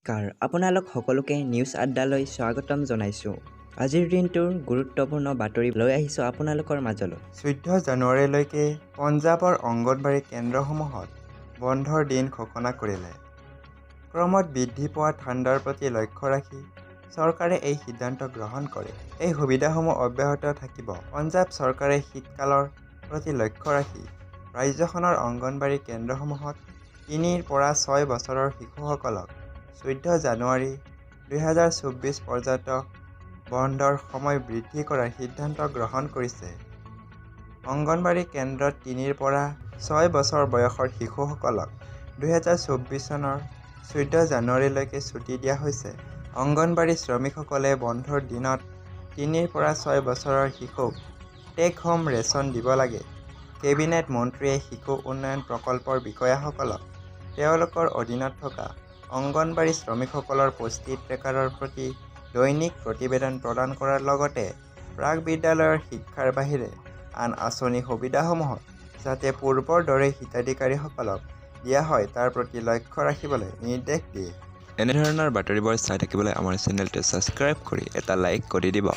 নমস্কাৰ, আপোনালোক সকলোকে নিউজ আড্ডালৈ স্বাগতম জনাইছোঁ। আজিৰ দিনটোৰ গুৰুত্বপূৰ্ণ বাতৰি লৈ আহিছোঁ আপোনালোকৰ মাজলৈ। 14 জানুৱাৰীলৈকে পঞ্জাৱৰ অংগনবাড়ী কেন্দ্ৰসমূহত বন্ধৰ দিন ঘোষণা কৰিলে। ক্ৰমত বৃদ্ধি পোৱা ঠাণ্ডাৰ প্ৰতি লক্ষ্য ৰাখি চৰকাৰে এই সিদ্ধান্ত গ্ৰহণ কৰে। এই সুবিধাসমূহ অব্যাহত থাকিব। পঞ্জাৱ চৰকাৰে শীতকালৰ প্ৰতি লক্ষ্য ৰাখি ৰাজ্যখনৰ অংগনবাড়ী কেন্দ্ৰসমূহত 3ৰ পৰা 6 বছৰৰ শিশুসকলক 14 জানুৱাৰী 2024 পৰ্যন্ত বন্ধৰ সময় বৃদ্ধি কৰাৰ সিদ্ধান্ত গ্ৰহণ কৰিছে। অংগনবাড়ী কেন্দ্ৰত 3ৰ পৰা 6 বছৰ বয়সৰ শিশুসকলক 2024 চনৰ 14 জানুৱাৰীলৈকে ছুটী দিয়া হৈছে। অংগনবাড়ী শ্ৰমিকসকলে বন্ধৰ দিনত 3ৰ পৰা 6 বছৰৰ শিশুক টেক হোম ৰেচন দিব লাগে। কেবিনেট মন্ত্ৰীয়ে শিশু উন্নয়ন প্ৰকল্পৰ বিষয়াসকলক তেওঁলোকৰ অধীনত থকা অংগনবাড়ী শ্ৰমিকসকলৰ পুষ্টি ট্ৰেকাৰৰ প্ৰতি দৈনিক প্ৰতিবেদন প্ৰদান কৰাৰ লগতে প্ৰাক-বিদ্যালয়ৰ শিক্ষাৰ বাহিৰে আন আঁচনি সুবিধাসমূহত যাতে পূৰ্বৰ দৰে হিতাধিকাৰীসকলক দিয়া হয় তাৰ প্ৰতি লক্ষ্য ৰাখিবলৈ নিৰ্দেশ দিয়ে। এনেধৰণৰ বাতৰিবোৰ চাই থাকিবলৈ আমাৰ চেনেলটো ছাবস্ক্ৰাইব কৰি এটা লাইক কৰি দিব।